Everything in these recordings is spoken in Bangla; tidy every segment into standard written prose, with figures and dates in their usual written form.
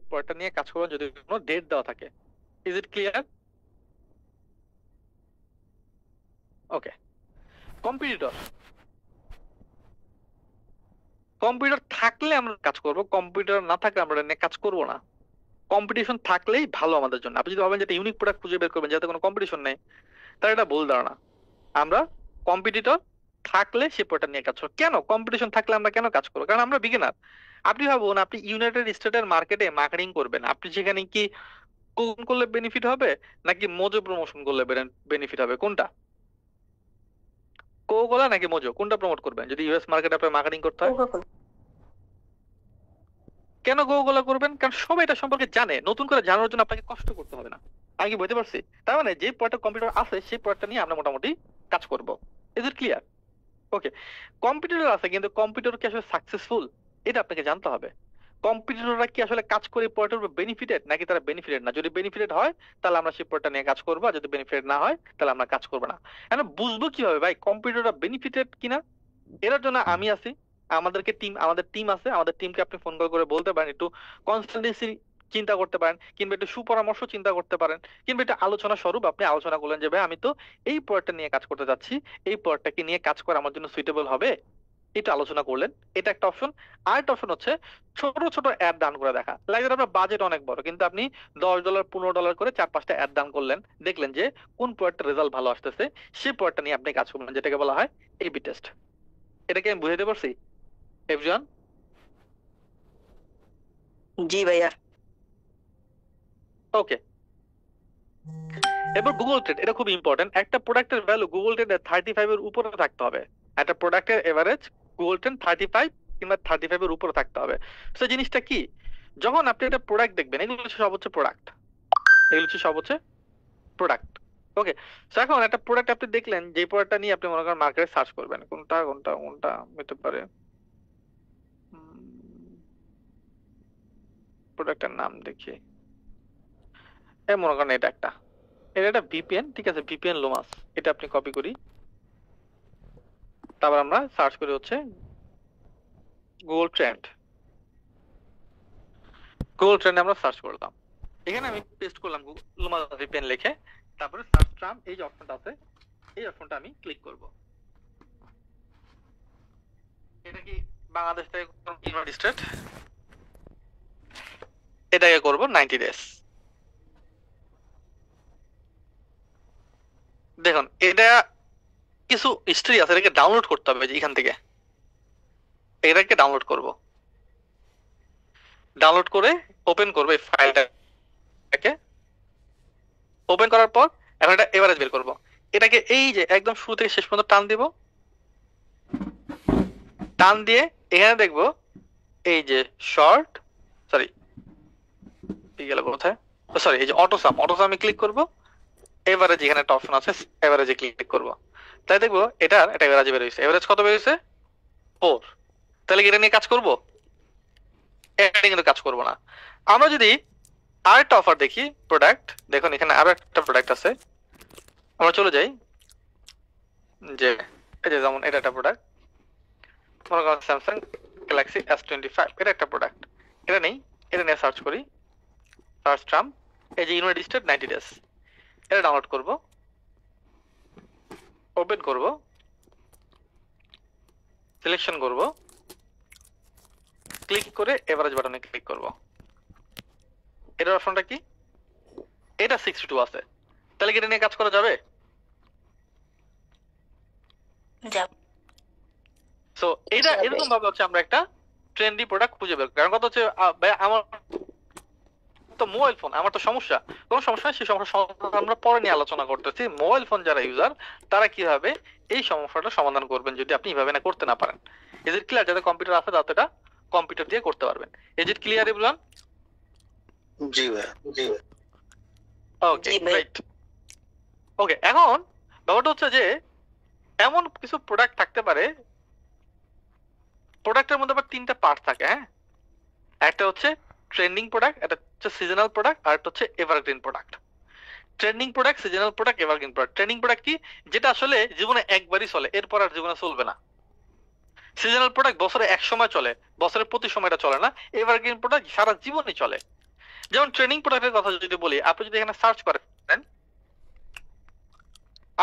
প্রোডাক্টটা নিয়ে কাজ করবেন যদি কোনো ডেট দেওয়া থাকে। Is it clear? Okay. Competitor, computer থাকলে আমরা কাজ করব, কম্পিউটার না থাকলে আমরা নিয়ে কাজ করব না। কম্পিটিশন থাকলেই ভালো আমাদের জন্য। আপনি যদি ভাবেন যে একটা ইউনিক প্রোডাক্ট খুঁজে বের করবেন যাতে কোনো কম্পিটিশন নেই, তাহলে এটা ভুল ধারণা। আমরা কম্পিটিটর থাকলে সে প্রোডাক্ট নিয়ে কাজ করবো। কেন কম্পিটিশন থাকলে আমরা কেন কাজ করবো? কারণ আমরা বিগিনার। আপনি ভাবুন, আপনি ইউনাইটেড স্টেটের মার্কেটে মার্কেটিং করবেন, আপনি সেখানে কি কোন করলে বেনিফিট হবে নাকি মোজো প্রমোশন করলে বেনিফিট হবে? কোনটা? কোকোলা নাকি মোজো, কোনটা প্রমোট করবেন যদি ইউএস মার্কেটে আপনার মার্কেটিং করতে হয়? কোকাকোলা। কেন কোকোলা করবেন? কারণ সবাই এটা সম্পর্কে জানে, নতুন করে জানার জন্য আপনাকে কষ্ট করতে হবে না। আমি কি বুঝতে পারছি? তার মানে যে প্রোডাক্ট কম্পিউটার আছে সেই প্রোডাক্টটা নিয়ে আমরা মোটামুটি কাজ করব। Is it clear? Okay. Computer আছে কিন্তু কম্পিউটার কি আসলে সাকসেসফুল এটা আপনাকে জানতে হবে। কম্পিউটাররা কি আসলে কাজ করে প্রোডাক্টের উপর বেনিফিটেড নাকি তারা বেনিফিটেড না? যদি বেনিফিটেড হয় তাহলে আমরা সেই প্রোডাক্টটা নিয়ে কাজ করবো, আর যদি বেনিফিটেড না হয় তাহলে আমরা কাজ করবো না। এখন বুঝবো কিভাবে ভাই কম্পিউটাররা বেনিফিটেড কিনা? এর জন্য আমি আছি, আমাদের টিম আছে। আমাদের টিমকে আপনি ফোন করে বলতে পারেন, একটু কনসালটেন্সি চিন্তা করতে পারেন, কিংবা একটু সুপরামর্শ চিন্তা করতে পারেন, কিংবা একটা আলোচনা স্বরূপ আপনি আলোচনা করলেন যে ভাই আমি তো এই প্রোডাক্টটা নিয়ে কাজ করতে যাচ্ছি, এই প্রোডাক্টটাকে নিয়ে কাজ করা আমার জন্য সুইটেবল হবে, এটা আলোচনা করলেন। এটা একটা অপশন। আর একটা অপশন হচ্ছে ছোট ছোট অ্যাড দান করে দেখা। লাগে আপনার বাজেট অনেক বড় কিন্তু আপনি $10 $15 করে 4-5টা অ্যাড দান করলেন, দেখলেন যে কোন প্রোডাক্টের রেজাল্ট ভালো আসতেছে, সেই প্রোডাক্টটা নিয়ে আপনি কাজ করবেন, যেটাকে বলা হয় এবি টেস্ট। এটাকে আমি বুঝাইতে পারছি এভরিওয়ান? জি ভাইয়া। ওকে। এবার গুগল ট্রেড, এটা খুব ইম্পর্টেন্ট। একটা প্রোডাক্টের ভ্যালু গুগল ট্রেডে 35 এর উপরে থাকতে হবে। একটা প্রোডাক্টের এভারেজ গুগল ট্রেড 35 কিংবা 35 এর উপরে থাকতে হবে। তো জিনিসটা কি, যখন আপনি একটা প্রোডাক্ট দেখবেন, এগুলো হচ্ছে সব হচ্ছে প্রোডাক্ট, এগুলো হচ্ছে সব হচ্ছে প্রোডাক্ট। ওকে। তো এখন একটা প্রোডাক্ট আপনি দেখলেন, যে প্রোডাক্টটা নিয়ে আপনি মনে করেন মার্কেটে সার্চ করবেন, কোনটা কোনটা কোনটা হতে পারে, প্রোডাক্টের নাম দেখি, এই মনে করেন এটা একটা ভিপিএন, ঠিক আছে, ভিপিএন লোমাস। এটা আপনি কপি করি, তারপর আমরা সার্চ করি হচ্ছে গুগল ট্রেন্ড। গুগল ট্রেন্ডে আমরা সার্চ করলাম, এখানে আমি পেস্ট করলাম লোমাস ভিপিএন লিখে, তারপরে সার্চ ট্রাম এই যে অপশনটা আছে, এই অপশনটা আমি ক্লিক করব। এটা কি বাংলাদেশ থেকে ইউনাইটেড স্টেট, এটাকে করব 90 ডেজ। দেখুন এটা কিছু হিস্ট্রি আছে, এটাকে ডাউনলোড করতে হবে যে এখান থেকে, এটাকে ডাউনলোড করব। ডাউনলোড করে ওপেন করবো এই ফাইলটাকে। ওপেন করার পর এখন এটা এভারেজ বের করব। এটাকে এই যে একদম শুরু থেকে শেষ পর্যন্ত টান দিব, টান দিয়ে এখানে দেখবো এই যে শর্ট, সরি গেল কোথায়, সরি এই যে অটোসামে ক্লিক করব। এভারেজ এখানে একটা অপশন আছে, এভারেজে ক্লিক করব। তাই দেখবো এটার একটা এভারেজ বের হয়েছে। এভারেজ কত বের হয়েছে? 4। তাহলে কি এটা নিয়ে কাজ করব? এটা কিন্তু কাজ করব না। আমরা যদি আরেকটা অফার দেখি, প্রোডাক্ট দেখুন এখানে আরো একটা প্রোডাক্ট আছে, আমরা চলে যাই যে এই যে যেমন এটা একটা প্রোডাক্ট, মনে করেন স্যামসাং গ্যালাক্সি S25, এটা একটা প্রোডাক্ট। এটা নেই, এটা নিয়ে সার্চ করি, সার্চ ট্রাম, এই যে ইউনাইটেড স্টেট 90 ডেজ, এটা ডাউনলোড করব, ওপেন করব, সিলেকশন করব, ক্লিক করে এভারেজ বাটনে ক্লিক করব। এটার অপশনটা কি? এটা 62 আছে। তাহলে কি এটা নিয়ে কাজ করা যাবে? সো এটা এরকম ভাবে হচ্ছে আমরা একটা ট্রেন্ডি প্রোডাক্ট খুঁজে বের করি। কারণ কথা হচ্ছে আমার তো মোবাইল ফোন, আমার তো সমস্যা, কোনো সমস্যা নেই, সেই সমস্যা আমরা পরে নিয়ে আলোচনা করতেছি। মোবাইল ফোন যারা ইউজার তারা কিভাবে এই সমস্যাটা সমাধান করবেন যদি আপনি এইভাবে না করতে না পারেন। Is it clear? যাদের কম্পিউটার আছে তারা এটা কম্পিউটার দিয়ে করতে পারবেন। Is it clear everyone? জি ভাই, জি ভাই। Okay right. ওকে, এখন ব্যাপারটা হচ্ছে যে এমন কিছু প্রোডাক্ট থাকতে পারে, প্রোডাক্টের মধ্যে আবার 3টা পার্ট থাকে। হ্যাঁ, একটা হচ্ছে ট্রেন্ডিং প্রোডাক্ট, একটা হচ্ছে সিজনাল প্রোডাক্ট, আর একটা হচ্ছে evergreen product. Trending product, seasonal product, evergreen product. Trending product কি? যেটা আসলে জীবনে একবারই চলে, এরপর আর জীবনে চলবে না। সিজনাল প্রোডাক্ট বছরে এক সময় চলে, বছরের প্রতি সময়টা চলে না। এভারগ্রিন প্রোডাক্ট সারা জীবনই চলে। যেমন ট্রেনিং প্রোডাক্টের কথা যদি বলি, আপনি যদি এখানে সার্চ করেন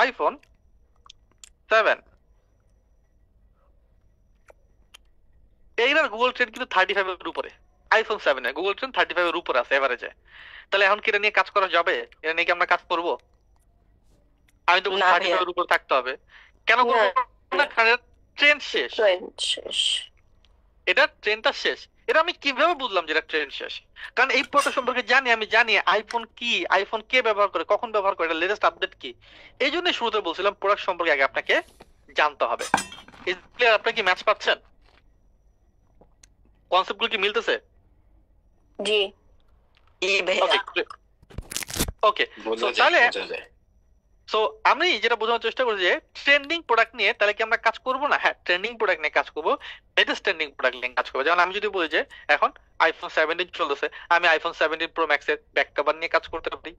আইফোন 7, এইটার গুগল ট্রেন্ড কিন্তু 35 এর উপরে। আইফোন 7 এর গুগল ট্রেন্ড 35 এর উপরে আছে এভারেজে। তাহলে এখন কি এটা নিয়ে কাজ করা যাবে? এটা নিয়ে কি আমরা কাজ করব? আমি তো বলছি না 35 ভাইয়া, এর উপর থাকতে হবে। কেন না, করবো না? কারণ ট্রেন্ড শেষ, ট্রেন্ড শেষ। এটা ট্রেন্ডটা শেষ। এটা আমি কিভাবে বুঝলাম যে এটা ট্রেন্ড শেষ? কারণ এই প্রোডাক্ট সম্পর্কে জানি, আমি জানি আইফোন কি, আইফোন কে ব্যবহার করে, কখন ব্যবহার করে, এটা লেটেস্ট আপডেট কি। এই জন্যই শুরুতে বলছিলাম প্রোডাক্ট সম্পর্কে আগে আপনাকে জানতে হবে। আপনি কি ম্যাচ পাচ্ছেন? কনসেপ্টগুলো কি মিলতেছে? জি ভাইয়া। ওকে ওকে, তাহলে সো আমি যেটা বোঝানোর চেষ্টা করছি যে ট্রেন্ডিং প্রোডাক্ট নিয়ে তাহলে কি আমরা কাজ করব না? হ্যাঁ, ট্রেন্ডিং প্রোডাক্ট নিয়ে কাজ করব, লেটেস্ট ট্রেন্ডিং প্রোডাক্ট নিয়ে কাজ করবো। যেমন আমি যদি বলি যে এখন আইফোন 17 চলতেছে, আমি আইফোন 17 প্রো ম্যাক্স এর ব্যাক কভার নিয়ে কাজ করতে পারি।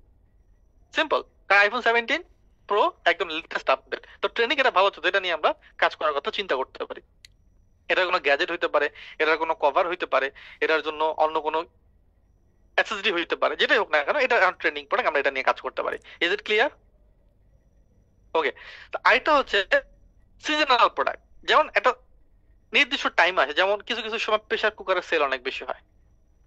সিম্পল, কারণ আইফোন 17 প্রো একদম লেটেস্ট আপডেট। তো ট্রেন্ডিং এটা ভালো হচ্ছে, এটা নিয়ে আমরা কাজ করার কথা চিন্তা করতে পারি। এটার কোনো গ্যাজেট হইতে পারে, এটার কোনো কভার হইতে পারে, এটার জন্য অন্য কোনো অ্যাক্সেসরি হইতে পারে, যেটাই হোক না কেন এটা ট্রেন্ডিং প্রোডাক্ট, আমরা এটা নিয়ে কাজ করতে পারি। Is it clear? ওকে, তো আরেকটা হচ্ছে সিজনাল প্রোডাক্ট। যেমন একটা নির্দিষ্ট টাইম আছে, যেমন কিছু কিছু সময় প্রেসার কুকারের সেল অনেক বেশি হয়,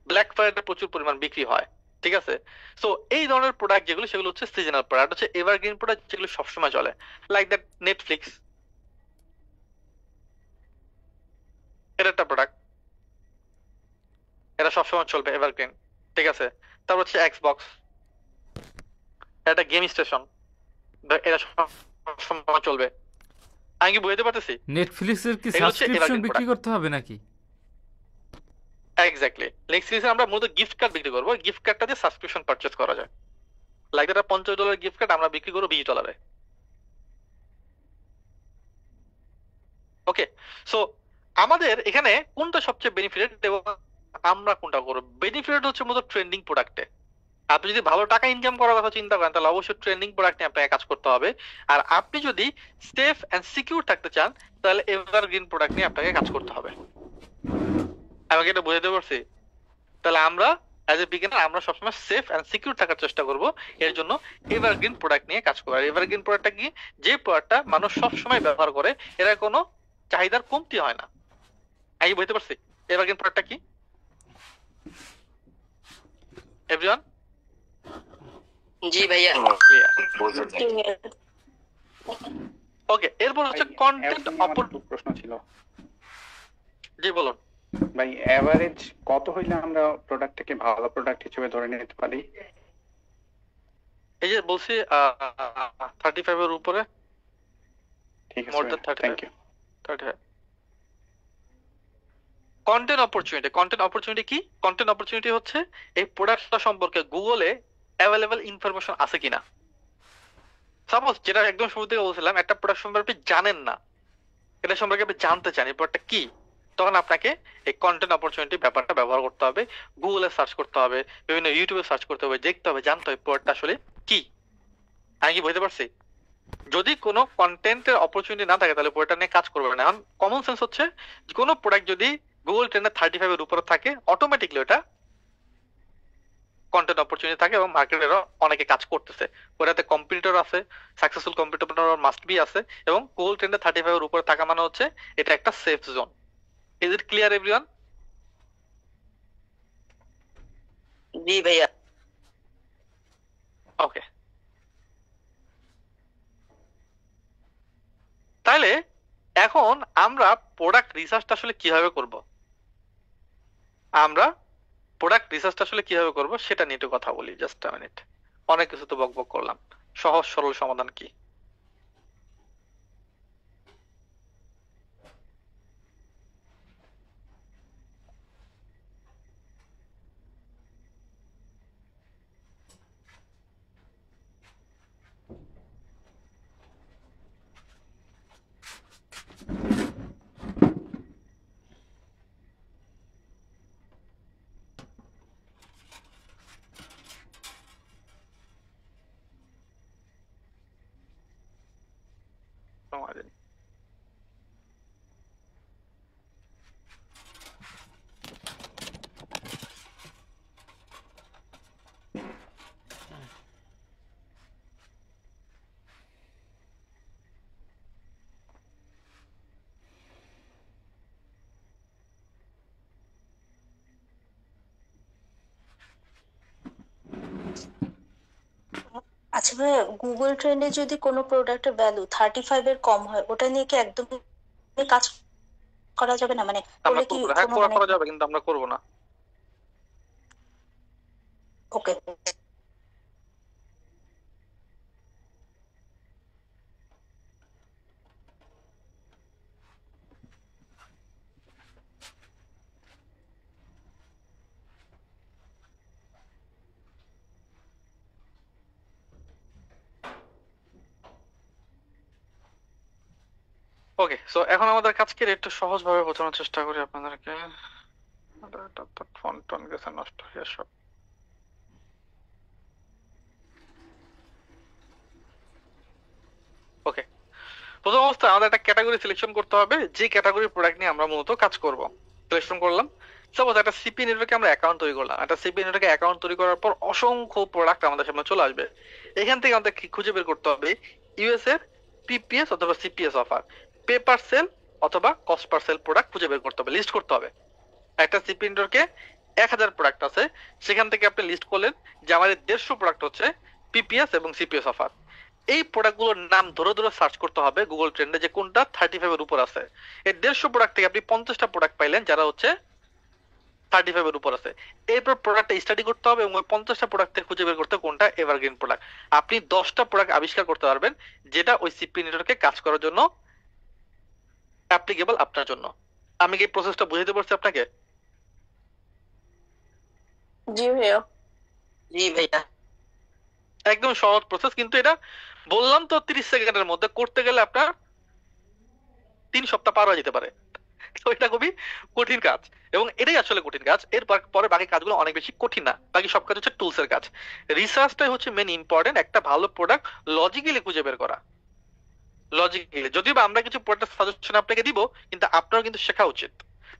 ব্ল্যাক ফ্রাইডে প্রচুর পরিমাণ বিক্রি হয়, ঠিক আছে? সো এই ধরনের প্রোডাক্ট যেগুলো, সেগুলো হচ্ছে সিজনাল প্রোডাক্ট, হচ্ছে এভারগ্রিন প্রোডাক্ট, যেগুলো সবসময় চলে। লাইক দ্যাট নেটফ্লিক্স, এটা একটা প্রোডাক্ট, এটা সবসময় চলবে, এভারগ্রিন, ঠিক আছে? তারপর হচ্ছে এক্সবক্স, এটা গেম স্টেশন, এটা সবসময় চলবে। আমি কি বুঝতে পারতেছি? নেটফ্লিক্সের কি এগুলো হচ্ছে সাবস্ক্রিপশন evergreen বিক্রি product। করতে হবে নাকি? এক্স্যাক্টলি, নেক্সট সিরিজে আমরা মূলত গিফট কার্ড বিক্রি করবো। গিফট কার্ডটা দিয়ে সাবস্ক্রিপশন পারচেজ করা যায়। লাইক এটা $50 গিফট কার্ড আমরা বিক্রি করবো $20। ওকে, সো আমাদের এখানে কোনটা সবচেয়ে বেনিফিটেড এবং আমরা কোনটা করবো? বেনিফিটেড হচ্ছে মূলত ট্রেন্ডিং প্রোডাক্টে। আপনি যদি ভালো টাকা ইনকাম করার কথা চিন্তা করেন, তাহলে অবশ্যই ট্রেন্ডিং প্রোডাক্ট নিয়ে আপনাকে কাজ করতে হবে। আর আপনি যদি সেফ এন্ড সিকিউর থাকতে চান, তাহলে এভারগ্রিন প্রোডাক্ট নিয়ে আপনাকে কাজ করতে হবে। আমাকে এটা বুঝাতে পারছি? তাহলে আমরা অ্যাজ এ বিগিনার আমরা সবসময় সেফ এন্ড সিকিউর থাকার চেষ্টা করব। এর জন্য এভারগ্রিন প্রোডাক্ট নিয়ে কাজ করবো। আর এভারগ্রিন প্রোডাক্টটা কি? যে প্রোডাক্টটা মানুষ সব সময় ব্যবহার করে, এরা কোনো চাহিদার কমতি হয় না। আমি বুঝতে পারছি এভারগ্রিন প্রোডাক্টটা কি? এভরিওয়ান জি ভাইয়া। ক্লিয়ার? ওকে, এরপর হচ্ছে কন্টেন্ট প্রশ্ন ছিল। জি বলুন ভাই, এভারেজ কত হইলে আমরা প্রোডাক্টটাকে ভালো প্রোডাক্ট হিসেবে ধরে নিতে পারি? এই যে বলছি 35 এর উপরে, ঠিক আছে, more than thank 35। You. 35 content opportunity. Content opportunity কি? কন্টেন্ট অপরচুনিটি হচ্ছে এই প্রোডাক্টটা সম্পর্কে গুগলে অ্যাভেলেবল ইনফরমেশন আছে কিনা। সাপোজ যেটা একদম শুরু থেকে বলছিলাম, একটা প্রোডাক্ট সম্পর্কে আপনি জানেন না, এটা সম্পর্কে আপনি জানতে চান এই প্রোডাক্টটা কি, তখন আপনাকে এই কন্টেন্ট অপরচুনিটি ব্যাপারটা ব্যবহার করতে হবে। গুগলে সার্চ করতে হবে, বিভিন্ন ইউটিউবে সার্চ করতে হবে, দেখতে হবে, জানতে হবে প্রোডাক্টটা আসলে কি। আমি কি বুঝতে পারছি? যদি কোনো কন্টেন্টের অপরচুনিটি না থাকে, তাহলে প্রোডাক্ট নিয়ে কাজ করবে না। এখন কমন সেন্স হচ্ছে যে কোনো প্রোডাক্ট যদি গুগল ট্রেন্ডে 35 এর উপরে থাকে, অটোমেটিকলি ওটা কন্টেন্ট অপরচুনিটি থাকে এবং মার্কেটেরও অনেকে কাজ করতেছে। ওটাতে কম্পিটিটর আছে, সাকসেসফুল কম্পিটিটর মাস্ট বি আছে, এবং গুগল ট্রেন্ডে 35 এর উপরে থাকা মানে হচ্ছে এটা একটা safe zone. Is it clear everyone? জি ভাইয়া। ওকে, তাহলে এখন আমরা প্রোডাক্ট রিসার্চটা আসলে কিভাবে করব? আমরা প্রোডাক্ট রিসার্চটা আসলে কিভাবে করব সেটা নিয়ে একটু কথা বলি। Just a minute. অনেক কিছু তো বকবক করলাম, সহজ সরল সমাধান কি? সমাধান। গুগল ট্রেন্ডে যদি কোনো প্রোডাক্টের ভ্যালু 35 এর কম হয়, ওটা নিয়ে কি একদম কাজ করা যাবে না? মানে আমরা করলে কি করবো না, হ্যাঁ কোনো মানে করা যাবে কিন্তু আমরা করবো না। ওকে। ওকে, সো এখন আমাদের কাজকে একটু সহজ ভাবে বোঝানোর চেষ্টা করি আপনাদেরকে। ফোন টোন গেছে নষ্ট হয়ে সব। ওকে, প্রথম অবস্থায় আমাদের একটা ক্যাটাগরি সিলেকশন করতে হবে, যে ক্যাটাগরির প্রোডাক্ট নিয়ে আমরা মূলত কাজ করব। সিলেকশন করলাম, সাপোজ একটা সিপি নেটওয়ার্কে আমরা অ্যাকাউন্ট তৈরি করলাম। একটা সিপি নেটওয়ার্কে অ্যাকাউন্ট তৈরি করার পর অসংখ্য প্রোডাক্ট আমাদের সামনে চলে আসবে। এখান থেকে আমাদের খুঁজে বের করতে হবে ইউএস এর পিপিএস অথবা CPS offer, pay per sale অথবা কস্ট পার সেল প্রোডাক্ট খুঁজে বের করতে হবে, লিস্ট করতে হবে। একটা সিপি নেটওয়ার্কে 1000 প্রোডাক্ট আছে, সেখান থেকে আপনি লিস্ট করলেন যে আমাদের 150 প্রোডাক্ট হচ্ছে পিপিএস এবং সিপিএস অফার। এই প্রোডাক্টগুলোর নাম ধরে ধরে সার্চ করতে হবে গুগল ট্রেন্ডে যে কোনটা 35 এর উপর আছে। এই 150 প্রোডাক্ট থেকে আপনি 50টা প্রোডাক্ট পাইলেন যারা হচ্ছে 35 এর উপর আছে। এরপর প্রোডাক্টটা স্টাডি করতে হবে এবং ওই 50টা প্রোডাক্ট থেকে খুঁজে বের করতে কোনটা এভারগ্রিন প্রোডাক্ট। আপনি 10টা প্রোডাক্ট আবিষ্কার করতে পারবেন যেটা ওই সিপি নেটওয়ার্কে কাজ করার জন্য অ্যাপ্লিকেবল আপনার জন্য। আমি কি প্রসেসটা বুঝাতে পারছি আপনাকে? জি ভাইয়া। জি ভাইয়া। একদম সহজ প্রসেস, কিন্তু এটা বললাম তো 30 সেকেন্ডের মধ্যে করতে গেলে আপনার 3 সপ্তাহ পার হয়ে যেতে পারে। তো এটা খুবই কঠিন কাজ এবং এটাই আসলে কঠিন কাজ। এর পরে বাকি কাজগুলো অনেক বেশি কঠিন না, বাকি সব কাজ হচ্ছে টুলস এর কাজ। রিসার্চটাই হচ্ছে মেন ইম্পর্টেন্ট, একটা ভালো প্রোডাক্ট লজিক্যালি খুঁজে বের করা। লজিক্যালি যদিও বা আমরা কিছু প্রোডাক্ট সাজেশন আপনাকে দিব, কিন্তু আপনারও কিন্তু শেখা উচিত।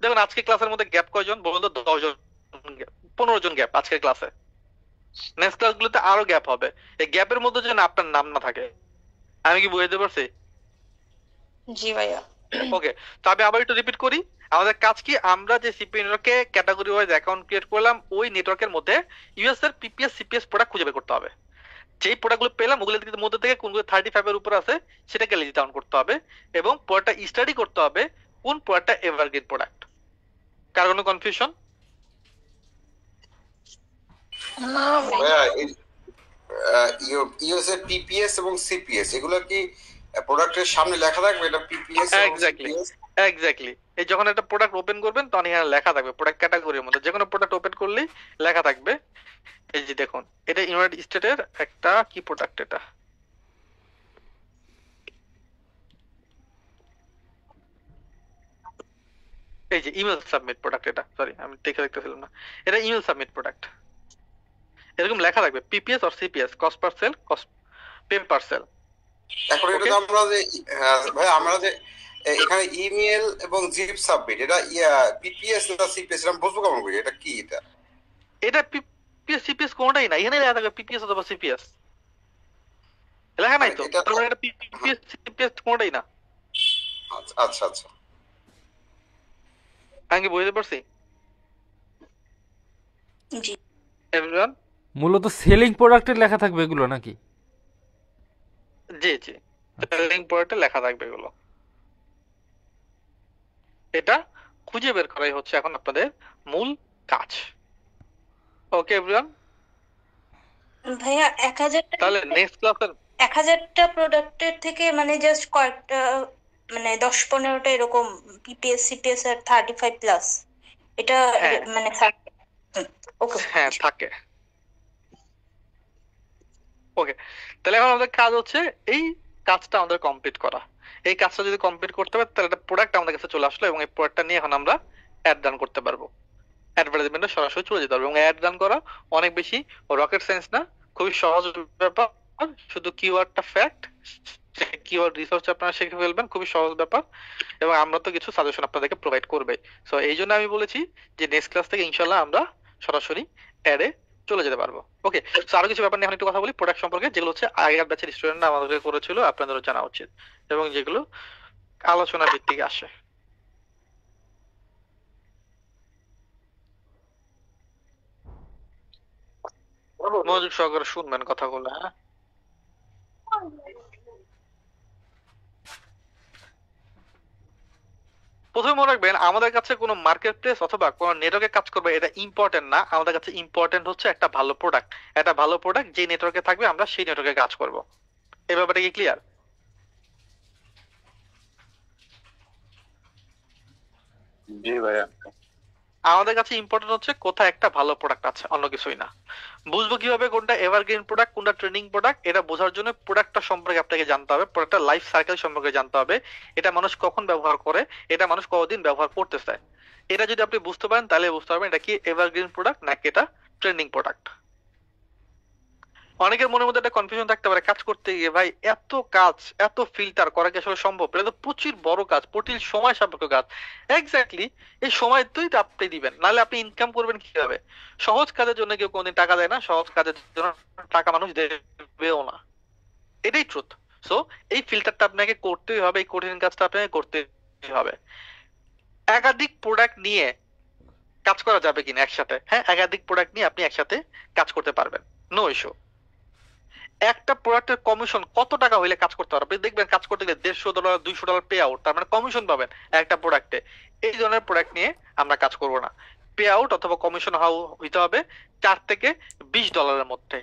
দেখুন আজকে ক্লাসের মধ্যে গ্যাপ কয়জন বলুন তো? 10 জন, 15 জন গ্যাপ আজকের ক্লাসে। নেক্সট ক্লাসগুলোতে আরো গ্যাপ হবে। এই গ্যাপের মধ্যে যেন আপনার নাম না থাকে। আমি কি বুঝতে পারছি? জি ভাইয়া। ওকে, তো আমি আবার একটু রিপিট করি। আমাদের কাজ কি, আমরা যে সিপি নেটওয়ার্কে ক্যাটাগরি ওয়াইজ অ্যাকাউন্ট ক্রিয়েট করলাম, ওই নেটওয়ার্কের মধ্যে ইউএস এর পিপিএস সিপিএস প্রোডাক্ট খুঁজে বের করতে হবে। যেই প্রোডাক্টগুলো পেলাম ওগুলোর মধ্যে থেকে কোনগুলো 35 এর উপর আছে সেটাকে লিস্ট ডাউন করতে হবে এবং পরেরটা স্টাডি করতে হবে কোন প্রোডাক্টটা এভারগ্রিন প্রোডাক্ট। কার কোনো কনফিউশন? ভাইয়া ইউএস এর পিপিএস এবং সিপিএস এগুলো কি প্রোডাক্টের সামনে লেখা থাকবে এটা পিপিএস এবং এক্স্যাক্টলি, সিপিএস? এক্স্যাক্টলি। এই যখন একটা প্রোডাক্ট ওপেন করবেন তখন এখানে লেখা থাকবে প্রোডাক্ট ক্যাটাগরির মধ্যে, যে কোনো প্রোডাক্ট ওপেন করলেই লেখা থাকবে। এই যে দেখুন, এটা ইউনাইটেড স্টেটের একটা কি প্রোডাক্ট, এটা এই যে ইমেল সাবমিট প্রোডাক্ট। এটা সরি আমি দেখে দেখতেছিলাম না, এটা ইমেল সাবমিট প্রোডাক্ট। এরকম লেখা থাকবে PPS or CPS, cost per sale, cost pay per sale. এখন এটা তো আমরা যে ভাই আমরা যে এখানে ইমেল এবং জিপ সাবমিট এটা পিপিএস না সিপিএস আমরা বুঝবো কেমন করে এটা কি? এটা পিপিএস সিপিএস কোনটাই না, এখানে লেখা থাকবে পিপিএস অথবা সিপিএস। লেখা নাই তো, এটা তার মানে এটা পিপিএস সিপিএস কোনটাই না। আচ্ছা আচ্ছা আচ্ছা। আমি কি বুঝতে পারছি জি। এভরিওয়ান? মূলত সেলিং প্রোডাক্টের লেখা থাকবে এগুলো নাকি? জি জি, সেলিং পয়েন্টে লেখা থাকবে এগুলো। এটা খুঁজে বের করাই হচ্ছে এখন আপনাদের মূল কাজ। ওকে এভরিওয়ান, ভাইয়া 1000টা তাহলে নেক্সট ক্লাসের 1000টা প্রোডাক্টের থেকে মানে জাস্ট কয়েকটা মানে 10-15টা এরকম পিপিএস সিপিএস আর 35 প্লাস এটা হ্যাঁ মানে ওকে। হ্যাঁ থাকে। ওকে, তাহলে এখন আমাদের কাজ হচ্ছে এই কাজটা আমাদের কমপ্লিট করা। এই কাজটা যদি কমপ্লিট করতে পারি তাহলে একটা প্রোডাক্ট আমাদের কাছে চলে আসলো এবং এই প্রোডাক্টটা নিয়ে এখন আমরা অ্যাড রান করতে পারবো। অ্যাডভার্টাইজমেন্টে সরাসরি চলে যেতে পারবো এবং অ্যাড রান করা অনেক বেশি রকেট সায়েন্স না, খুবই সহজ ব্যাপার। শুধু কিওয়ার্ডটা ফ্যাক্ট, কিওয়ার্ড রিসার্চ আপনারা শিখে ফেলবেন, খুবই সহজ ব্যাপার। এবং আমরা তো কিছু সাজেশন আপনাদেরকে প্রোভাইড করবে। সো এই জন্য আমি বলেছি যে নেক্সট ক্লাস থেকে ইনশাল্লাহ আমরা সরাসরি অ্যাডে চলে যেতে পারবো। ওকে, সো আরো কিছু ব্যাপার নিয়ে এখন একটু কথা বলি প্রোডাক্ট সম্পর্কে, যেগুলো হচ্ছে আগের ব্যাচের স্টুডেন্টরা আমাদেরকে করেছিল, আপনাদেরও জানা উচিত এবং যেগুলো আলোচনা ভিত্তিক আসে। মনোযোগ সহকারে শুনবেন কথাগুলো, হ্যাঁ। প্রথমে মনে রাখবেন আমাদের কাছে কোনো মার্কেট প্লেস অথবা কোনো নেটওয়ার্কে কাজ করবে এটা ইম্পর্টেন্ট না, আমাদের কাছে ইম্পর্টেন্ট হচ্ছে একটা ভালো প্রোডাক্ট। একটা ভালো প্রোডাক্ট যে নেটওয়ার্কে থাকবে আমরা সেই নেটওয়ার্কে কাজ করব। এই ব্যাপারটা কি ক্লিয়ার? জি ভাইয়া। আমাদের কাছে ইম্পর্টেন্ট হচ্ছে কোথায় একটা ভালো প্রোডাক্ট আছে, অন্য কিছুই না। বুঝবো কিভাবে কোনটা এভারগ্রিন প্রোডাক্ট কোনটা ট্রেন্ডিং প্রোডাক্ট, এটা বোঝার জন্য প্রোডাক্টটা সম্পর্কে আপনাকে জানতে হবে, প্রোডাক্টটা লাইফ সাইকেল সম্পর্কে জানতে হবে, এটা মানুষ কখন ব্যবহার করে, এটা মানুষ কতদিন ব্যবহার করতেছে। এটা যদি আপনি বুঝতে পারেন তাহলে বুঝতে পারবেন এটা কি এভারগ্রিন প্রোডাক্ট নাকি এটা ট্রেন্ডিং প্রোডাক্ট। অনেকের মনের মধ্যে একটা কনফিউশন থাকতে পারে কাজ করতে গিয়ে, ভাই এত কাজ এত ফিল্টার করা কি আসলে সম্ভব? এটা তো প্রচুর বড় কাজ, প্রচুর সময় সাপেক্ষ কাজ। এক্স্যাক্টলি, এই সময় তুই আপনি দিবেন, নাহলে আপনি ইনকাম করবেন কিভাবে? সহজ কাজের জন্য কেউ কোনদিন টাকা দেয় না, সহজ কাজের জন্য টাকা মানুষ দেবেও না, এটাই ট্রুথ। সো এই ফিল্টারটা আপনাকে করতেই হবে, এই কঠিন কাজটা আপনাকে করতে হবে। একাধিক প্রোডাক্ট নিয়ে কাজ করা যাবে কিনা একসাথে? হ্যাঁ, একাধিক প্রোডাক্ট নিয়ে আপনি একসাথে কাজ করতে পারবেন, নো ইস্যু। একটা প্রোডাক্টের কমিশন কত টাকা হইলে কাজ করতে পারবে? আপনি দেখবেন কাজ করতে গেলে $150 $200 পে আউট, তার মানে কমিশন পাবেন একটা প্রোডাক্টে। এই ধরনের প্রোডাক্ট নিয়ে আমরা কাজ করব না। পে আউট অথবা কমিশন হইতে হবে $4 থেকে $20 মধ্যে,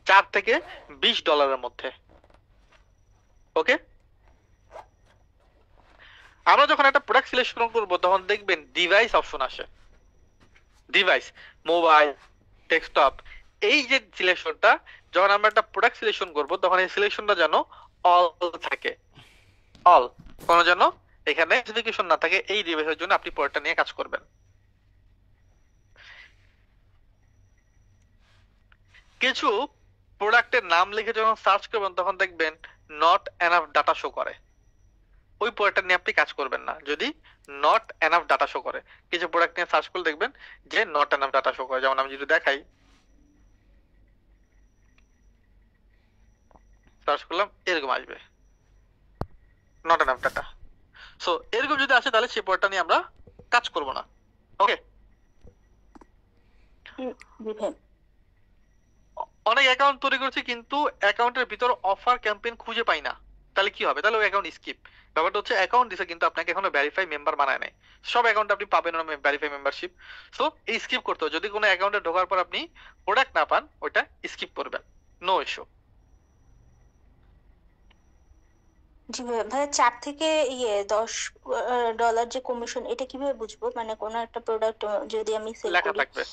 $4 থেকে $20 মধ্যে। ওকে, আমরা যখন একটা প্রোডাক্ট সিলেকশন করবো তখন দেখবেন ডিভাইস অপশন আসে, ডিভাইস, মোবাইল, ডেস্কটপ। এই যে সিলেকশনটা, যখন আমরা একটা প্রোডাক্ট সিলেকশন করবো তখন এই সিলেকশনটা যেন অল থাকে, অল, কোনো যেন এখানে স্পেসিফিকেশন না থাকে। এই ডিভাইসের জন্য আপনি প্রোডাক্টটা নিয়ে কাজ করবেন। কিছু প্রোডাক্টের নাম লিখে যখন সার্চ করবেন তখন দেখবেন নট এনাফ ডাটা শো করে, ওই প্রোডাক্টটা নিয়ে আপনি কাজ করবেন না যদি নট এনাফ ডাটা শো করে। কিছু প্রোডাক্ট নিয়ে সার্চ করলে দেখবেন যে নট এনাফ ডাটা শো করে, যেমন আমি যদি দেখাই, সার্চ করলাম এরকম আসবে নট এনাফ ডাটা। সো এরকম যদি আসে তাহলে সেই প্রোডাক্টটা নিয়ে আমরা কাজ করব না। ওকে, অনেক অ্যাকাউন্ট তৈরি করছি কিন্তু অ্যাকাউন্টের ভিতর অফার ক্যাম্পেইন খুঁজে পাই না, তাহলে কি হবে? তাহলে ওই অ্যাকাউন্ট স্কিপ। ব্যাপারটা হচ্ছে অ্যাকাউন্ট দিছে কিন্তু আপনাকে এখনো ভেরিফাই মেম্বার বানায় নাই, সব অ্যাকাউন্ট আপনি পাবেন না ভেরিফাই মেম্বারশিপ। সো এই স্কিপ করতে হবে, যদি কোনো অ্যাকাউন্টে ঢোকার পর আপনি প্রোডাক্ট না পান ওইটা স্কিপ করবেন, নো ইস্যু। জি ভাই, 4 থেকে $10 যে কমিশন, এটা কিভাবে বুঝবো? মানে কোনো একটা প্রোডাক্ট যদি আমি সেল লেখা করি। থাকবে,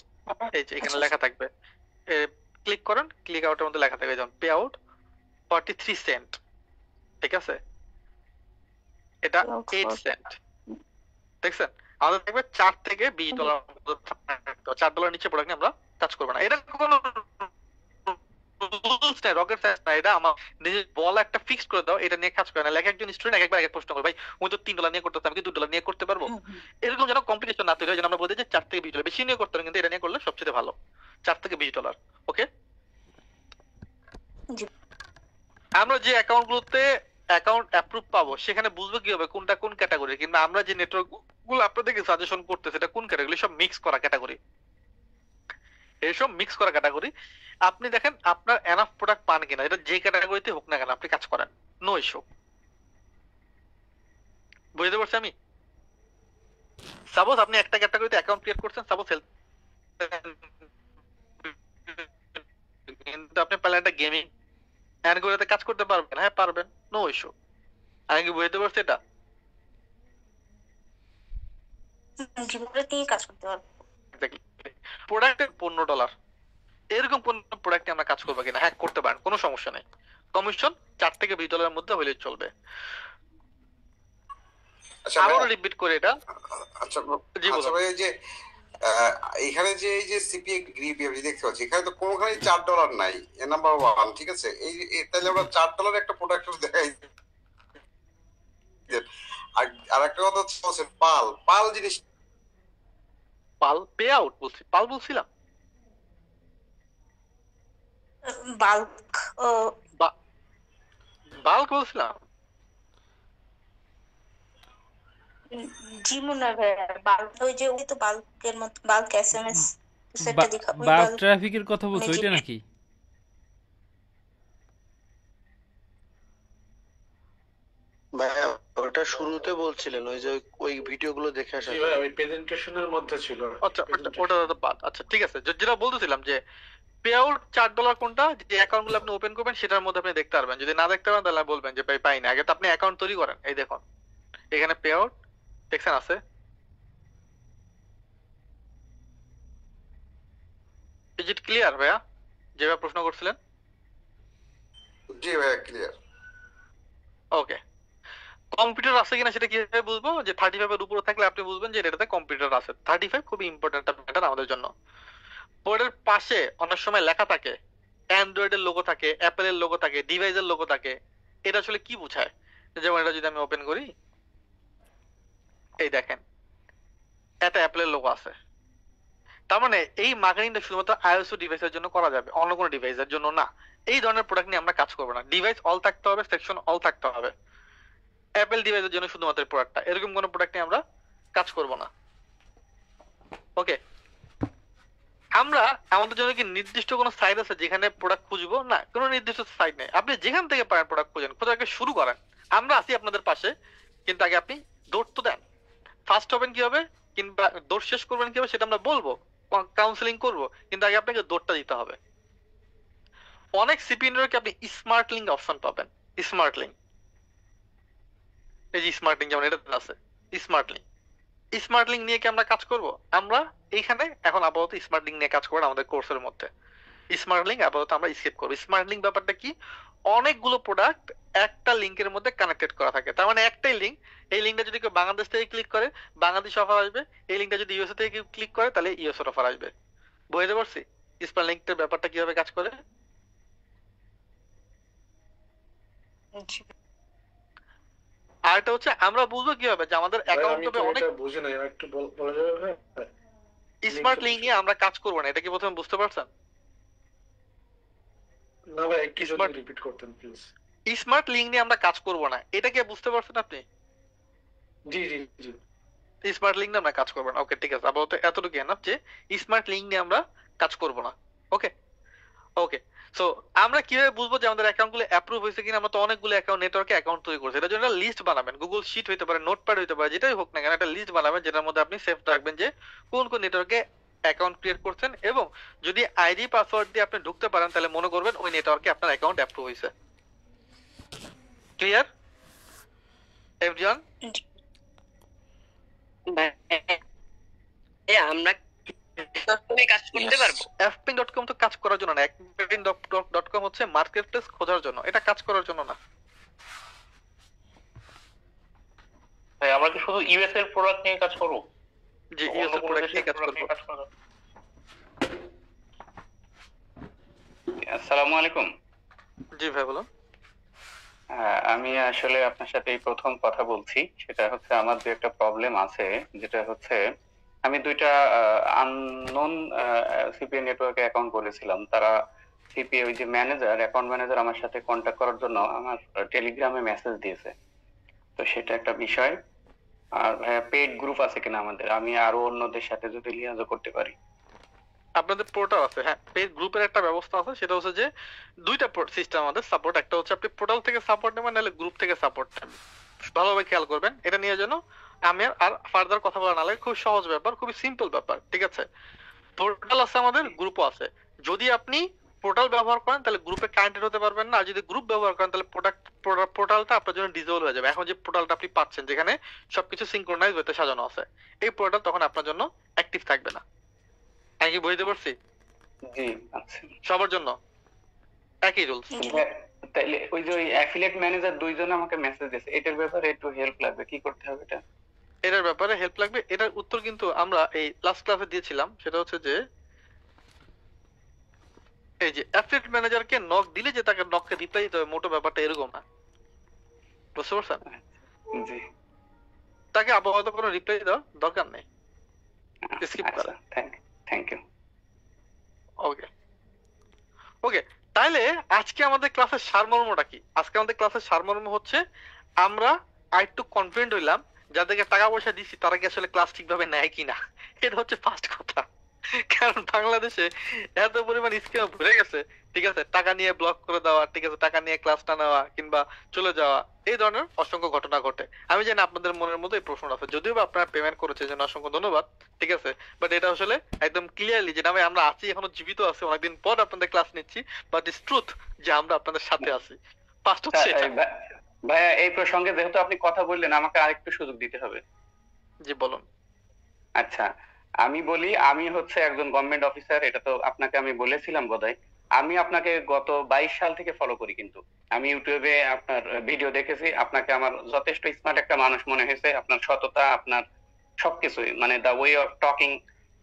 এই যে এখানে আচ্ছা, লেখা থাকবে, ক্লিক করেন, ক্লিক আউটের মধ্যে লেখা থাকবে যেমন পে আউট 43 সেন্ট, ঠিক আছে, এটা 8 সেন্ট, দেখছেন? আমাদের দেখবে $4 থেকে $20 $4 নিচে প্রোডাক্ট নিয়ে আমরা কাজ করবো না। এটা কোনো রুলস নাই, রকেট সায়েন্স না, এটা আমার নিজের বল একটা ফিক্স করে দাও, এটা নিয়ে কাজ করে না। লেখা একজন স্টুডেন্ট একবার এক প্রশ্ন করে, ভাই উনি তো $3 নিয়ে করতে, আমি কি $2 নিয়ে করতে পারবো? এরকম যেন কম্পিটিশন না তৈরি হয়, যেন আমরা বলতে যে $4 থেকে $20 বেশি নিয়ে করতে পারেন, কিন্তু এটা নিয়ে করলে সবচেয়ে ভালো $4 থেকে $20। ওকে, আমরা যে অ্যাকাউন্ট গুলোতে অ্যাকাউন্ট অ্যাপ্রুভ পাবো সেখানে বুঝবো কি হবে কোনটা কোন ক্যাটাগরি, কিংবা আমরা যে নেটওয়ার্ক গুলো আপনাদেরকে সাজেশন করতেছে এটা কোন ক্যাটাগরি, সব মিক্স করা ক্যাটাগরি, এইসব মিক্স করা ক্যাটাগরি। আপনি দেখেন আপনার এনাফ প্রোডাক্ট পান কিনা, এটা যে ক্যাটাগরিতে হোক না কেন আপনি কাজ করেন, নো ইস্যু। বুঝতে পারছি আমি? সাপোজ আপনি একটা ক্যাটাগরিতে অ্যাকাউন্ট ক্রিয়েট করছেন, সাপোজ হেলথ, কিন্তু আপনি প্ল্যানটা গেমিং ক্যাটাগরিতে কাজ করতে পারবেন, হ্যাঁ পারবেন, নো ইস্যু। আমি কি বুঝতে পারছি এটা? জীবনে নিয়ে কাজ করতে পারবো। প্রোডাক্টের $15 এরকম কোন প্রোডাক্টে আমরা কাজ করবো কিনা? হ্যাঁ করতে পারেন, কোনো সমস্যা নেই। কমিশন $4 থেকে $20 মধ্যে হলে চলবে। আচ্ছা আরো ভাই, রিপিট করে এটা। আচ্ছা জি বলুন। আচ্ছা ভাই, এই যে এখানে যে এই যে সিপিএ গ্রিপ দেখতে পাচ্ছি, এখানে তো কোনোখানে $4 নাই, এ নাম্বার 1, ঠিক আছে। তাহলে আমরা $4 একটা প্রোডাক্ট দেখাই। আর একটা কথা হচ্ছে পাল পাল জিনিস, পাল পে আউট বলছি, পাল বলছিলাম, বাল্ক বাল্ক বলছিলাম। জি মনে হয় বাল্ক, ওই যে ওই তো বাল্কের মতো, বাল্ক SMS সেটা দেখা, ওই বাল্ক বাল্ক ট্রাফিকের কথা বলছো, মানে যে- ওইটা নাকি? ভাইয়া ওটা ওটা শুরুতে বলছিলেন, ওই যে ওই ভিডিওগুলো দেখে আসা। জি ভাই, ওই প্রেজেন্টেশনের মধ্যে ছিল। আচ্ছা ওটা তো বাদ। আচ্ছা ঠিক আছে, যেটা বলতেছিলাম যে পে আউট $4 কোনটা, যে অ্যাকাউন্ট গুলো আপনি ওপেন করবেন সেটার মধ্যে আপনি দেখতে পারবেন। যদি না দেখতে পারেন তাহলে বলবেন যে ভাই পাইনি। আগে তো আপনি অ্যাকাউন্ট তৈরি করেন। এই দেখুন এখানে পে আউট দেখছেন আছে। ইজ ইট ক্লিয়ার ভাইয়া, যেভাবে প্রশ্ন করছিলেন? জি ভাইয়া ক্লিয়ার। ওকে, কম্পিউটার আছে কিনা সেটা কিভাবে বুঝবো? যে 35 এর উপরে থাকলে আপনি বুঝবেন যে এটাতে কম্পিউটার আছে। 35 খুবই ইম্পর্টেন্ট একটা ম্যাটার আমাদের জন্য। বোর্ডের পাশে অনেক সময় লেখা থাকে, অ্যান্ড্রয়েড এর লোগো থাকে, অ্যাপেল এর লোগো থাকে, ডিভাইসের লোগো থাকে। এটা আসলে কি বোঝায়? যেমন এটা যদি আমি ওপেন করি, এই দেখেন এটা অ্যাপেলের লোগো আছে। তার মানে এই মার্কেটিংটা শুধুমাত্র আইওএস ডিভাইসের জন্য করা যাবে, অন্য কোনো ডিভাইসের জন্য না। এই ধরনের প্রোডাক্ট নিয়ে আমরা কাজ করবো না। ডিভাইস অল থাকতে হবে, সেকশন অল থাকতে হবে। অ্যাপেল ডিভাইসের জন্য শুধুমাত্র প্রোডাক্টটা, এরকম কোনো প্রোডাক্ট নিয়ে আমরা কাজ করব না। ওকে, আমরা আমাদের জন্য কি নির্দিষ্ট কোনো সাইট আছে যেখানে প্রোডাক্ট খুঁজবো? না, কোনো নির্দিষ্ট সাইট নেই। আপনি যেখান থেকে পারেন প্রোডাক্ট খুঁজেন, খোঁজাকে শুরু করেন। আমরা আছি আপনাদের পাশে, কিন্তু আগে আপনি দৌড় তো দেন। ফার্স্ট হবেন কি হবে কিংবা দৌড় শেষ করবেন কি হবে সেটা আমরা বলবো, কাউন্সেলিং করবো, কিন্তু আগে আপনাকে দৌড়টা দিতে হবে। অনেক সিপি নেটওয়ার্কে আপনি স্মার্ট লিঙ্ক অপশন পাবেন। স্মার্ট লিঙ্ক, এই যে স্মার্ট লিঙ্ক যেমন এটাতে আছে স্মার্ট লিঙ্ক। স্মার্ট লিঙ্ক নিয়ে কি আমরা কাজ করব? আমরা এইখানে এখন আপাতত স্মার্ট লিঙ্ক নিয়ে কাজ করবো আমাদের কোর্সের মধ্যে। স্মার্ট লিঙ্ক আপাতত আমরা স্কিপ করবো। স্মার্ট লিঙ্ক ব্যাপারটা কি? অনেকগুলো প্রোডাক্ট একটা লিঙ্কের মধ্যে কানেক্টেড করা থাকে। তার মানে একটাই লিঙ্ক, এই লিঙ্কটা যদি কেউ বাংলাদেশ থেকে ক্লিক করে বাংলাদেশ অফার আসবে, এই লিঙ্কটা যদি ইউএসএ থেকে ক্লিক করে তাহলে ইউএসএ অফার আসবে। বুঝতে পারছি স্মার্ট লিঙ্কের ব্যাপারটা কিভাবে কাজ করে? আর এটা হচ্ছে আমরা বুঝবো কিভাবে যে আমাদের অ্যাকাউন্ট হবে অনেক। বুঝি নাই, একটু বলা যাবে ভাই? স্মার্ট লিঙ্ক নিয়ে আমরা কাজ করবো না, এটা কি প্রথমে বুঝতে পারছেন? না ভাই, একটু যদি রিপিট করতেন প্লিজ। স্মার্ট লিঙ্ক নিয়ে আমরা কাজ করবো না, এটা কি বুঝতে পারছেন আপনি? জি জি জি। স্মার্ট লিঙ্ক নিয়ে আমরা কাজ করবো না। ওকে ঠিক আছে, আপাতত এতটুকু এনাফ যে স্মার্ট লিঙ্ক নিয়ে আমরা কাজ করবো না। ওকে ওকে, সো আমরা কিভাবে বুঝবো যে আমাদের অ্যাকাউন্ট গুলো অ্যাপ্রুভ হয়েছে কিনা? আমরা তো অনেকগুলো অ্যাকাউন্ট নেটওয়ার্কে অ্যাকাউন্ট তৈরি করছি। এটার জন্য লিস্ট বানাবেন, গুগল শিট হইতে পারে, নোটপ্যাড হইতে পারে, যেটাই হোক না কেন একটা লিস্ট বানাবেন যেটার মধ্যে আপনি সেভ রাখবেন যে কোন কোন নেটওয়ার্কে অ্যাকাউন্ট ক্রিয়েট করছেন, এবং যদি আইডি পাসওয়ার্ড দিয়ে আপনি ঢুকতে পারেন তাহলে মনে করবেন ওই নেটওয়ার্কে আপনার অ্যাকাউন্ট অ্যাপ্রুভ হয়েছে। Clear everyone? আমরা কাজ করতে পারবো। fping.com তো কাজ করার জন্য না, fping.com হচ্ছে মার্কেট প্লেস খোঁজার জন্য, এটা কাজ করার জন্য না। ভাই আমরা কি শুধু ইউএস এর প্রোডাক্ট নিয়ে কাজ করব? জি, ইউএস এর প্রোডাক্ট নিয়ে কাজ করব। আসসালামু আলাইকুম। জি ভাই বলুন। আমি আসলে আপনার সাথে এই প্রথম কথা বলছি। সেটা হচ্ছে আমার যে একটা প্রবলেম আছে, যেটা হচ্ছে আমি দুইটা আননোন সিপিএ নেটওয়ার্কে অ্যাকাউন্ট করেছিলাম। তারা সিপিএ ওই যে ম্যানেজার, অ্যাকাউন্ট ম্যানেজার আমার সাথে কন্ট্যাক্ট করার জন্য আমার টেলিগ্রামে মেসেজ দিয়েছে। তো সেটা একটা বিষয়। আর ভাইয়া পেড গ্রুপ আছে কিনা আমাদের, আমি আরো অন্যদের সাথে যদি লিয়াজও করতে পারি। আপনাদের পোর্টাল আছে, হ্যাঁ পেজ গ্রুপের একটা ব্যবস্থা আছে। সেটা হচ্ছে যে দুইটা সিস্টেম আমাদের সাপোর্ট, একটা হচ্ছে আপনি পোর্টাল থেকে সাপোর্ট নেবেন, নাহলে গ্রুপ থেকে সাপোর্ট নেবেন। ভালোভাবে খেয়াল করবেন এটা নিয়ে যেন আমি আর ফার্দার কথা বলা না লাগে। খুব সহজ ব্যাপার, খুবই সিম্পল ব্যাপার, ঠিক আছে? পোর্টাল আছে আমাদের, গ্রুপও আছে। যদি আপনি পোর্টাল ব্যবহার করেন তাহলে গ্রুপে কানেক্টেড হতে পারবেন না, আর যদি গ্রুপ ব্যবহার করেন তাহলে পোর্টালটা আপনার জন্য ডিসেবল হয়ে যাবে। এখন যে পোর্টালটা আপনি পাচ্ছেন যেখানে সবকিছু সিনক্রোনাইজ হতে সাজানো আছে, এই পোর্টাল তখন আপনার জন্য অ্যাক্টিভ থাকবে না। আমি কি বুঝতে পারছি? জি আচ্ছা, সবার জন্য একই রুলস। তাইলে ওই যে ওই অ্যাফিলিয়েট ম্যানেজার দুইজন আমাকে মেসেজ দিয়েছে, এটার ব্যাপারে একটু হেল্প লাগবে, কি করতে হবে এটা? এটার ব্যাপারে হেল্প লাগবে, এটার উত্তর কিন্তু আমরা এই লাস্ট ক্লাসে দিয়েছিলাম। সেটা হচ্ছে যে এই যে অ্যাফিলিয়েট ম্যানেজারকে নক দিলে যে তাকে নককে রিপ্লাই দিতে হবে, মোটো ব্যাপারটা এরকম না। বুঝতে পারছেন? জি, তাকে আপাতত কোনো রিপ্লাই দেওয়ার দরকার নেই, স্কিপ করা। Thank you. ওকে ওকে, তাহলে আজকে আমাদের ক্লাসের সারমর্মটা কি? আজকে আমাদের ক্লাসের সারমর্ম হচ্ছে আমরা আরেকটু কনফিডেন্ট হইলাম যাদেরকে টাকা পয়সা দিচ্ছি তারা কি আসলে ক্লাস ঠিকভাবে নেয় কিনা। এটা হচ্ছে ফার্স্ট কথা। কারণ বাংলাদেশে এত পরিমাণ স্কিম ভরে গেছে, ঠিক আছে, টাকা নিয়ে ব্লক করে দেওয়া, ঠিক আছে, টাকা নিয়ে ক্লাস না নেওয়া কিংবা চলে যাওয়া, এই ধরনের অসংখ্য ঘটনা ঘটে। আমি জানি আপনাদের মনের মধ্যে এই প্রশ্নটা আছে, যদিও বা আপনারা পেমেন্ট করেছে জন্য অসংখ্য ধন্যবাদ, ঠিক আছে, বাট এটা আসলে একদম ক্লিয়ারলি যে ভাই আমরা আছি, এখনো জীবিত আছি, অনেকদিন পর আপনাদের ক্লাস নিচ্ছি, বাট ইটস ট্রুথ যে আমরা আপনাদের সাথে আছি। ফার্স্ট হচ্ছে এটা। ভাইয়া এই প্রসঙ্গে যেহেতু আপনি কথা বললেন, আমাকে আরেকটু সুযোগ দিতে হবে। জি বলুন। আচ্ছা, আমি বলি, আমি হচ্ছে একজন গভর্নমেন্ট অফিসার, এটা তো আপনাকে আমি বলেছিলাম বোধহয়। আমি আপনাকে গত 22 সাল থেকে ফলো করি, কিন্তু আমি ইউটিউবে আপনার ভিডিও দেখেছি, আপনাকে আমার যথেষ্ট স্মার্ট একটা মানুষ মনে হয়েছে। আপনার সততা, আপনার সবকিছুই, মানে the way of talking,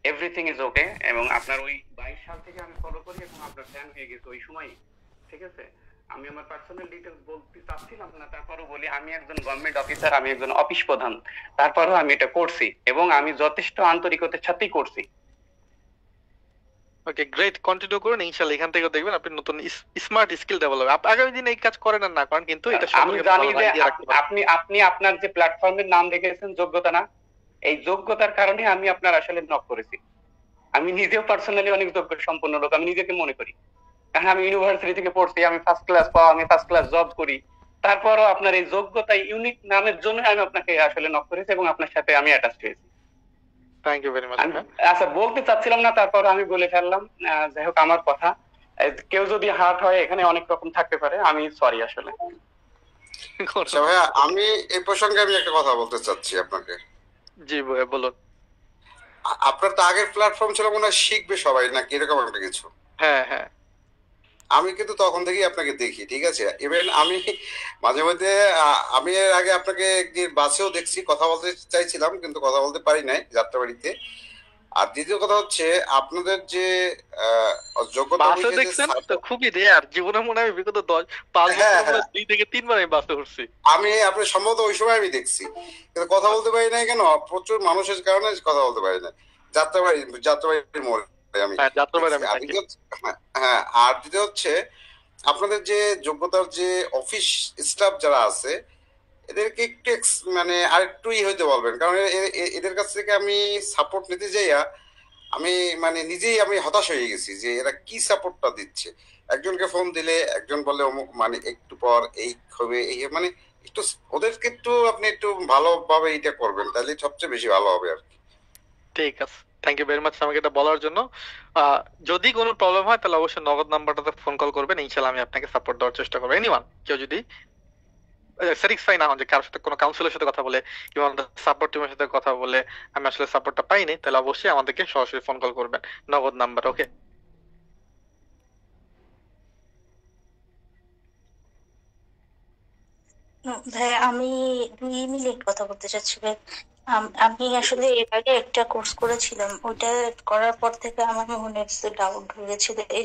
everything is okay. এবং আপনার ওই 22 সাল থেকে আমি ফলো করি এবং আপনার ফ্যান হয়ে গেছে ওই সময়, ঠিক আছে। আমি আমার পার্সোনাল ডিটেলস বলতে চাচ্ছিলাম না, তারপরও বলি, আমি একজন গভর্নমেন্ট অফিসার, আমি একজন অফিস প্রধান, তারপরও আমি এটা করছি এবং আমি যথেষ্ট আন্তরিকতার সাথেই করছি। ওকে, গ্রেট, কন্টিনিউ করুন, ইনশাআল্লাহ এখান থেকে দেখবেন আপনি নতুন স্মার্ট স্কিল ডেভেলপ। আগামী দিনে এই কাজ করেন আর না করেন, কিন্তু এটা আমি জানি যে আপনি আপনার যে প্ল্যাটফর্মের নাম রেখেছেন যোগ্যতা না, এই যোগ্যতার কারণে আমি আপনার আসলে নক করেছি। আমি নিজেও পার্সোনালি অনেক যোগ্য সম্পন্ন লোক, আমি নিজেকে মনে করি, কারণ আমি ইউনিভার্সিটি থেকে পড়ছি, আমি ফার্স্ট ক্লাস পাওয়া, আমি ফার্স্ট ক্লাস জব করি। তারপরও আপনার এই যোগ্যতা, ইউনিক নামের জন্য আমি আপনাকে আসলে নক করেছি এবং আপনার সাথে আমি অ্যাটাচড হয়েছি। Thank you very much. আচ্ছা, বলতে চাচ্ছিলাম না, তারপর আমি বলে ফেললাম। যাই হোক, আমার কথা, কেউ যদি হার্ট হয়, এখানে অনেক রকম থাকতে পারে, আমি সরি আসলে। আচ্ছা ভাইয়া, আমি এই প্রসঙ্গে আমি একটা কথা বলতে চাচ্ছি আপনাকে। জি ভাইয়া বলুন। আপনার তো আগের প্ল্যাটফর্ম ছিল মনে হয় শিখবে সবাই, নাকি এরকম একটা কিছু? হ্যাঁ হ্যাঁ, আমি কিন্তু তখন থেকেই আপনাকে দেখি, ঠিক আছে। ইভেন আমি মাঝে মধ্যে আমি এর আগে আপনাকে একদিন বাসেও দেখছি, কথা বলতে চাইছিলাম কিন্তু কথা বলতে পারি নাই যাত্রাবাড়িতে। আর দ্বিতীয় কথা হচ্ছে আপনাদের যে যোগ্যতা, বাসে দেখছেন তো খুবই রেয়ার, জীবনে মনে হয় বিগত 5 বছর 2 থেকে 3 বার আমি বাসে উঠছি। আমি আপনি সম্ভবত ওই সময় আমি দেখছি, কিন্তু কথা বলতে পারি নাই কেন, প্রচুর মানুষের কারণে কথা বলতে পারি না। যাত্রাবাড়ির মোড়ে আমি হ্যাঁ। আর দ্বিতীয় হচ্ছে আপনাদের যে যোগ্যতার যে অফিস স্টাফ যারা আছে, এদেরকে একটু মানে আরেকটু হইতে বলবেন, কারণ এদের কাছ থেকে আমি সাপোর্ট নিতে যাইয়া আমি মানে নিজেই আমি হতাশ হয়ে গেছি যে এরা কি সাপোর্টটা দিচ্ছে। একজনকে ফোন দিলে একজন বলে অমুক, মানে একটু পর এই হবে, এই মানে একটু ওদেরকে একটু আপনি একটু ভালোভাবে এটা করবেন, তাহলে সবচেয়ে বেশি ভালো হবে আর কি। ঠিক আছে, থ্যাংক ইউ ভেরি মাচ আমাকে এটা বলার জন্য। যদি কোনো প্রবলেম হয় তাহলে অবশ্যই নগদ নাম্বারটাতে ফোন কল করবেন, ইনশাআল্লাহ আমি আপনাকে সাপোর্ট দেওয়ার চেষ্টা করবো। এনিওয়ান, কেউ যদি স্যাটিসফাই না হন যে কারোর সাথে, কোনো কাউন্সিলের সাথে কথা বলে কিংবা সাপোর্ট টিমের সাথে কথা বলে আমি আসলে সাপোর্টটা পাইনি, তাহলে অবশ্যই আমাদেরকে সরাসরি ফোন কল করবেন, নগদ নাম্বার। ওকে, ভাই আমি 2 মিনিট কথা বলতে চাচ্ছি ভাই। আমি আসলে এর আগে একটা কোর্স করেছিলাম, ওইটা করার পর থেকে আমার মনে ডাউট ঢুকেছিল, এই